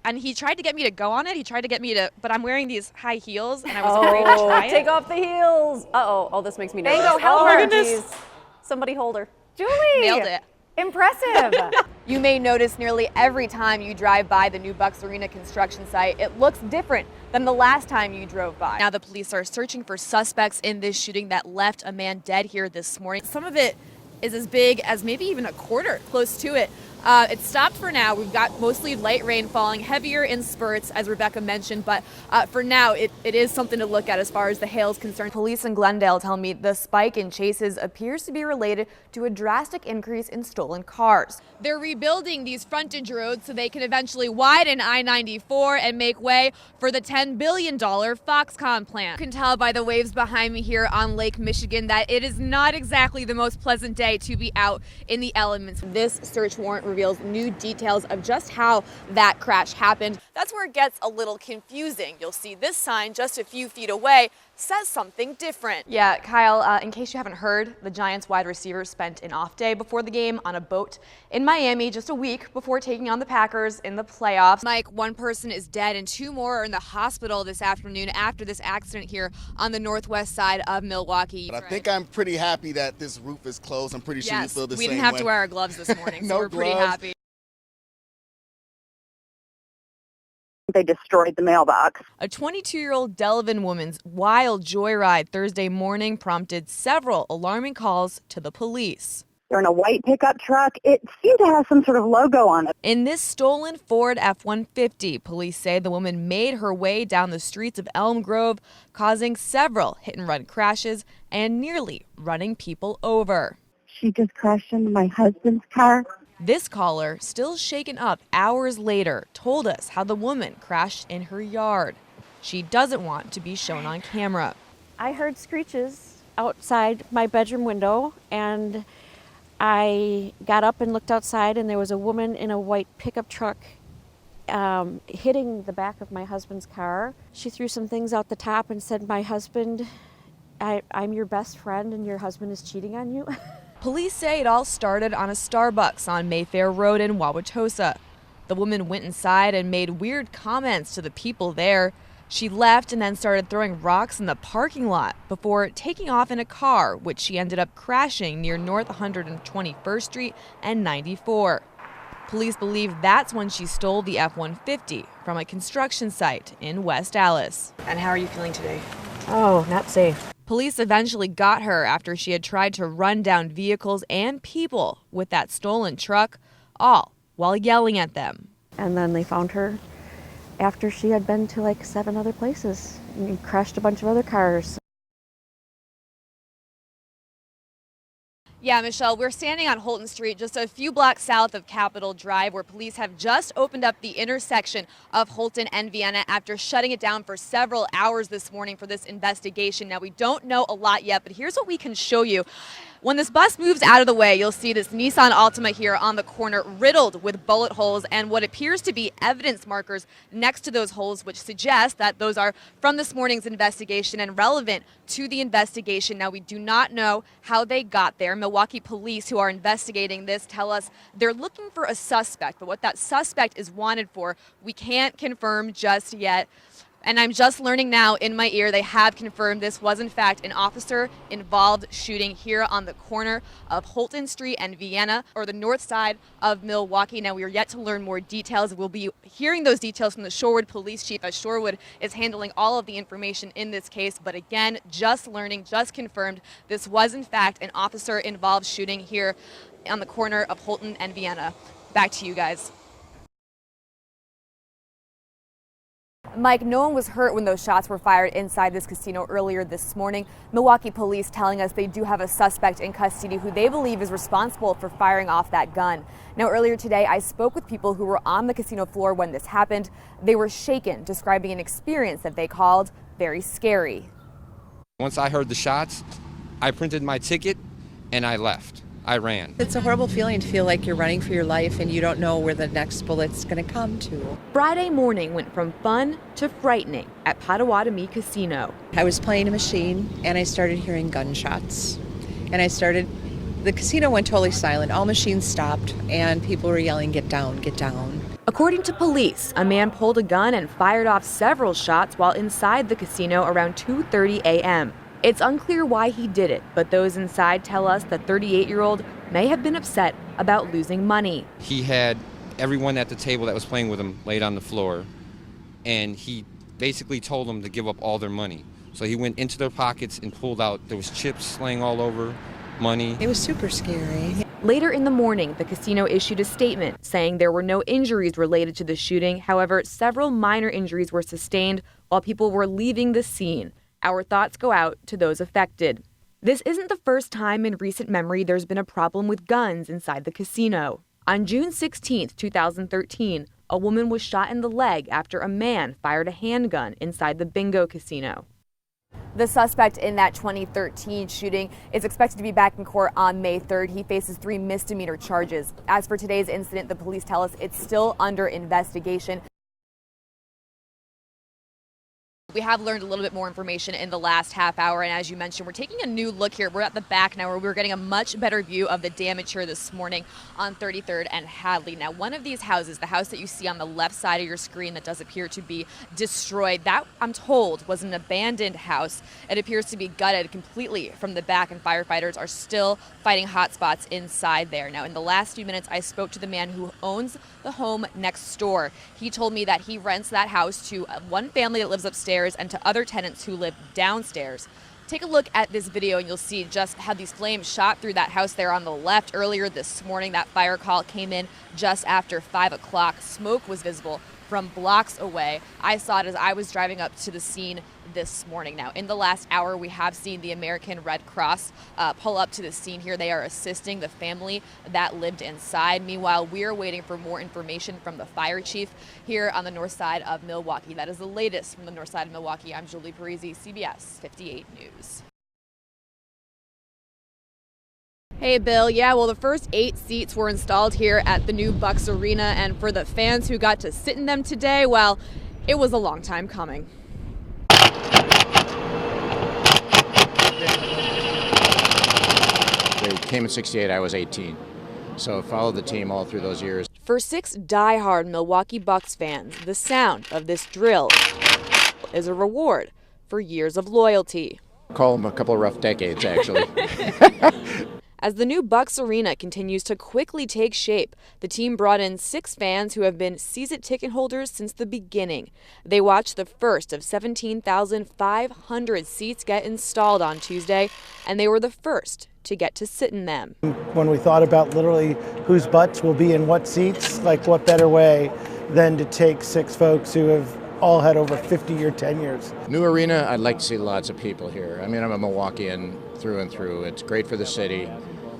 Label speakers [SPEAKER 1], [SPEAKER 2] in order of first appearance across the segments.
[SPEAKER 1] And he tried to get me to go on it. He tried to get me to, but I'm wearing these high heels and I was afraid to try it.
[SPEAKER 2] Take off the heels. Uh-oh. Oh, this makes me nervous.
[SPEAKER 3] Mango, help her.
[SPEAKER 2] Geez. Somebody hold her.
[SPEAKER 3] Julie.
[SPEAKER 1] Nailed it.
[SPEAKER 3] Impressive.
[SPEAKER 4] You may notice nearly every time you drive by the new Bucks Arena construction site, it looks different than the last time you drove by.
[SPEAKER 1] Now the police are searching for suspects in this shooting that left a man dead here this morning. Some of it is as big as maybe even a quarter, close to it. It stopped for now. We've got mostly light rain falling, heavier in spurts, as Rebecca mentioned, but for now, it is something to look at as far as the hail is concerned.
[SPEAKER 4] Police in Glendale tell me the spike in chases appears to be related to a drastic increase in stolen cars.
[SPEAKER 1] They're rebuilding these frontage roads so they can eventually widen I-94 and make way for the $10 billion Foxconn plant. You can tell by the waves behind me here on Lake Michigan that it is not exactly the most pleasant day to be out in the elements.
[SPEAKER 4] This search warrant reveals new details of just how that crash happened. That's where it gets a little confusing. You'll see this sign just a few feet away says something different. Yeah, Kyle, in case you haven't heard, the Giants wide receiver spent an off day before the game on a boat in Miami just a week before taking on the Packers in the playoffs.
[SPEAKER 1] Mike, one person is dead and two more are in the hospital this afternoon after this accident here on the northwest side of Milwaukee.
[SPEAKER 5] But I think I'm pretty happy that this roof is closed. I'm pretty sure you feel the same way.
[SPEAKER 1] We didn't have to wear our gloves this morning, so
[SPEAKER 5] No
[SPEAKER 1] we're pretty
[SPEAKER 5] gloves.
[SPEAKER 1] happy.
[SPEAKER 6] They destroyed the mailbox.
[SPEAKER 1] A 22-year-old Delavan woman's wild joyride Thursday morning prompted several alarming calls to the police.
[SPEAKER 6] They're in a white pickup truck. It seemed to have some sort of logo on it.
[SPEAKER 1] In this stolen Ford F-150, police say the woman made her way down the streets of Elm Grove, causing several hit-and-run crashes and nearly running people over.
[SPEAKER 6] She just crashed into my husband's car.
[SPEAKER 1] This caller, still shaken up hours later, told us how the woman crashed in her yard. She doesn't want to be shown on camera.
[SPEAKER 7] I heard screeches outside my bedroom window, and I got up and looked outside, and there was a woman in a white pickup truck hitting the back of my husband's car. She threw some things out the top and said, "My husband, I'm your best friend, and your husband is cheating on you."
[SPEAKER 1] Police say it all started on a Starbucks on Mayfair Road in Wauwatosa. The woman went inside and made weird comments to the people there. She left and then started throwing rocks in the parking lot before taking off in a car, which she ended up crashing near North 121st Street and 94. Police believe that's when she stole the F-150 from a construction site in West Allis.
[SPEAKER 4] And how are you feeling today?
[SPEAKER 7] Oh, not safe.
[SPEAKER 1] Police eventually got her after she had tried to run down vehicles and people with that stolen truck, all while yelling at them.
[SPEAKER 7] And then they found her after she had been to like 7 other places and crashed a bunch of other cars.
[SPEAKER 1] Yeah, Michelle, we're standing on Holton Street, just a few blocks south of Capitol Drive, where police have just opened up the intersection of Holton and Vienna after shutting it down for several hours this morning for this investigation. Now, we don't know a lot yet, but here's what we can show you. When this bus moves out of the way, you'll see this Nissan Altima here on the corner riddled with bullet holes and what appears to be evidence markers next to those holes, which suggest that those are from this morning's investigation and relevant to the investigation. Now, we do not know how they got there. Milwaukee police who are investigating this tell us they're looking for a suspect, but what that suspect is wanted for, we can't confirm just yet. And I'm just learning now in my ear they have confirmed this was in fact an officer-involved shooting here on the corner of Holton Street and Vienna, or the north side of Milwaukee. Now, we are yet to learn more details. We'll be hearing those details from the Shorewood Police Chief, as Shorewood is handling all of the information in this case. But again, just learning, just confirmed, this was in fact an officer-involved shooting here on the corner of Holton and Vienna. Back to you guys.
[SPEAKER 4] Mike, no one was hurt when those shots were fired inside this casino earlier this morning. Milwaukee police telling us they do have a suspect in custody who they believe is responsible for firing off that gun. Now, earlier today, I spoke with people who were on the casino floor when this happened. They were shaken, describing an experience that they called very scary.
[SPEAKER 8] Once I heard the shots, I printed my ticket and I left. I ran.
[SPEAKER 9] It's a horrible feeling to feel like you're running for your life and you don't know where the next bullet's going to come to.
[SPEAKER 1] Friday morning went from fun to frightening at Potawatomi Casino.
[SPEAKER 9] I was playing a machine and I started hearing gunshots. And the casino went totally silent. All machines stopped and people were yelling, "Get down, get down."
[SPEAKER 4] According to police, a man pulled a gun and fired off several shots while inside the casino around 2:30 a.m. It's unclear why he did it, but those inside tell us the 38-year-old may have been upset about losing money.
[SPEAKER 8] He had everyone at the table that was playing with him laid on the floor, and he basically told them to give up all their money. So he went into their pockets and pulled out, there was chips laying all over, money.
[SPEAKER 9] It was super scary.
[SPEAKER 4] Later in the morning, the casino issued a statement saying there were no injuries related to the shooting. However, several minor injuries were sustained while people were leaving the scene. Our thoughts go out to those affected. This isn't the first time in recent memory there's been a problem with guns inside the casino. On June 16, 2013, a woman was shot in the leg after a man fired a handgun inside the bingo casino. The suspect in that 2013 shooting is expected to be back in court on May 3rd. He faces 3 misdemeanor charges. As for today's incident, the police tell us it's still under investigation. We have learned a little bit more information in the last half hour, and as you mentioned, we're taking a new look here. We're at the back now where we're getting a much better view of the damage here this morning on 33rd and Hadley. Now, one of these houses, the house that you see on the left side of your screen that does appear to be destroyed, that, I'm told, was an abandoned house. It appears to be gutted completely from the back, and firefighters are still fighting hot spots inside there. Now, in the last few minutes, I spoke to the man who owns the home next door. He told me that he rents that house to one family that lives upstairs and to other tenants who live downstairs. Take a look at this video and you'll see just how these flames shot through that house there on the left earlier this morning. That fire call came in just after 5 o'clock. Smoke was visible from blocks away. I saw it as I was driving up to the scene this morning. Now, in the last hour, we have seen the American Red Cross pull up to the scene here. They are assisting the family that lived inside. Meanwhile, we're waiting for more information from the fire chief here on the north side of Milwaukee. That is the latest from the north side of Milwaukee. I'm Julie Parise, CBS 58 News. Hey, Bill. Yeah, well, the first 8 seats were installed here at the new Bucks Arena, and for the fans who got to sit in them today, well, it was a long time coming.
[SPEAKER 3] They came in '68, I was 18, so I followed the team all through those years.
[SPEAKER 4] For 6 die-hard Milwaukee Bucks fans, the sound of this drill is a reward for years of loyalty.
[SPEAKER 3] Call them a couple of rough decades, actually.
[SPEAKER 4] As the new Bucks Arena continues to quickly take shape, the team brought in 6 fans who have been season ticket holders since the beginning. They watched the first of 17,500 seats get installed on Tuesday, and they were the first to get to sit in them.
[SPEAKER 10] When we thought about literally whose butts will be in what seats, like what better way than to take 6 folks who have all had over 50-year tenures.
[SPEAKER 3] New arena, I'd like to see lots of people here. I mean, I'm a Milwaukeean through and through. It's great for the city.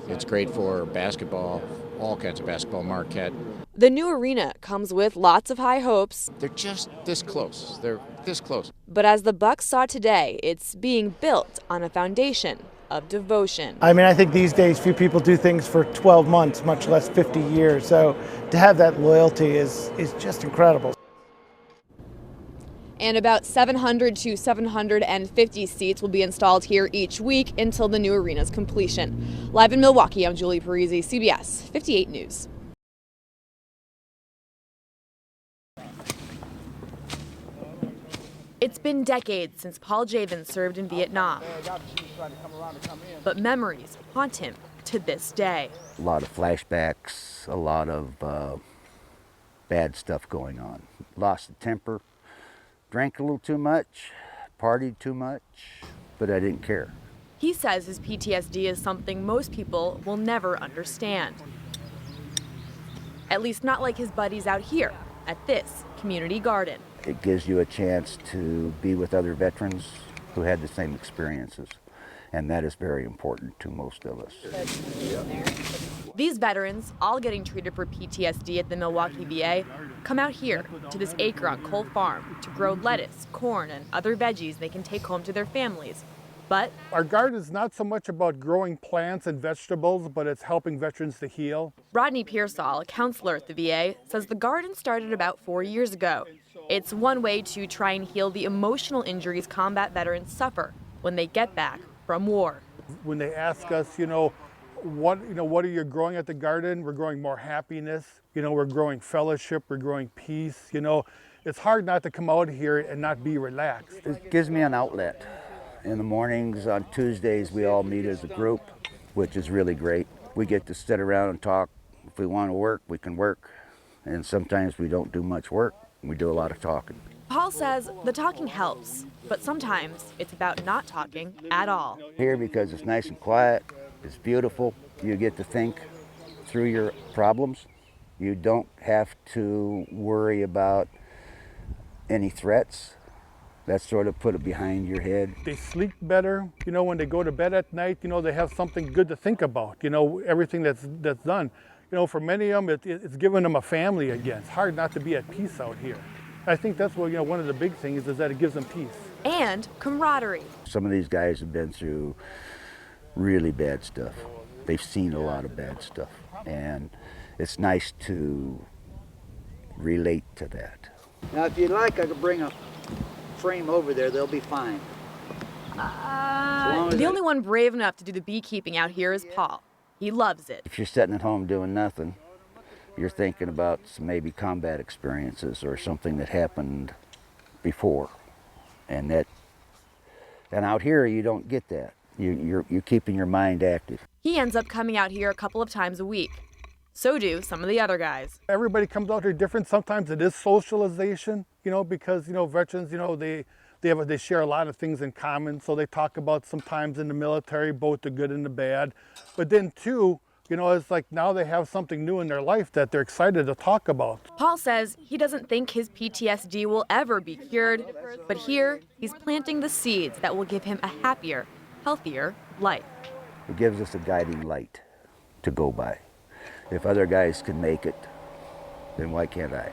[SPEAKER 3] It's great for basketball, all kinds of basketball, Marquette.
[SPEAKER 4] The new arena comes with lots of high hopes.
[SPEAKER 3] They're just this close. They're this close.
[SPEAKER 4] But as the Bucks saw today, it's being built on a foundation of devotion.
[SPEAKER 10] I mean, I think these days few people do things for 12 months, much less 50 years. So to have that loyalty is just incredible.
[SPEAKER 4] And about 700 to 750 seats will be installed here each week until the new arena's completion. Live in Milwaukee, I'm Julie Parise, CBS 58 News. It's been decades since Paul Javen served in Vietnam, but memories haunt him to this day.
[SPEAKER 11] A lot of flashbacks, a lot of bad stuff going on. Lost the temper. Drank a little too much, partied too much, but I didn't care.
[SPEAKER 4] He says his PTSD is something most people will never understand. At least not like his buddies out here at this community garden.
[SPEAKER 11] It gives you a chance to be with other veterans who had the same experiences, and that is very important to most of us.
[SPEAKER 4] These veterans, all getting treated for PTSD at the Milwaukee VA, come out here to this acre on Cole Farm to grow lettuce, corn, and other veggies they can take home to their families. But
[SPEAKER 12] our garden is not so much about growing plants and vegetables, but it's helping veterans to heal.
[SPEAKER 4] Rodney Pearsall, a counselor at the VA, says the garden started about 4 years ago. It's one way to try and heal the emotional injuries combat veterans suffer when they get back from war.
[SPEAKER 12] When they ask us, you know, what are you growing at the garden? We're growing more happiness. We're growing fellowship. We're growing peace. It's hard not to come out here and not be relaxed.
[SPEAKER 11] It gives me an outlet. In the mornings, on Tuesdays, we all meet as a group, which is really great. We get to sit around and talk. If we want to work, we can work. And sometimes we don't do much work. We do a lot of talking.
[SPEAKER 4] Paul says the talking helps, but sometimes it's about not talking at all.
[SPEAKER 11] Here, because it's nice and quiet, it's beautiful, you get to think through your problems. You don't have to worry about any threats. That sort of put it behind your head.
[SPEAKER 12] They sleep better. When they go to bed at night, they have something good to think about. Everything that's done. For many of them, it's given them a family again. It's hard not to be at peace out here. I think that's what, one of the big things is that it gives them peace.
[SPEAKER 4] And camaraderie.
[SPEAKER 11] Some of these guys have been through really bad stuff. They've seen a lot of bad stuff. And it's nice to relate to that.
[SPEAKER 13] Now, if you'd like, I could bring a frame over there. They'll be fine.
[SPEAKER 4] The only one brave enough to do the beekeeping out here is Paul. He loves it.
[SPEAKER 11] If you're sitting at home doing nothing, you're thinking about some maybe combat experiences or something that happened before. And out here, you don't get that. You're keeping your mind active.
[SPEAKER 4] He ends up coming out here a couple of times a week. So do some of the other guys.
[SPEAKER 12] Everybody comes out here different. Sometimes it is socialization, because, veterans, they share a lot of things in common. So they talk about sometimes in the military, both the good and the bad. But then too, it's like now they have something new in their life that they're excited to talk about.
[SPEAKER 4] Paul says he doesn't think his PTSD will ever be cured, but here he's planting the seeds that will give him a happier, healthier life.
[SPEAKER 11] It gives us a guiding light to go by. If other guys can make it, then why can't I?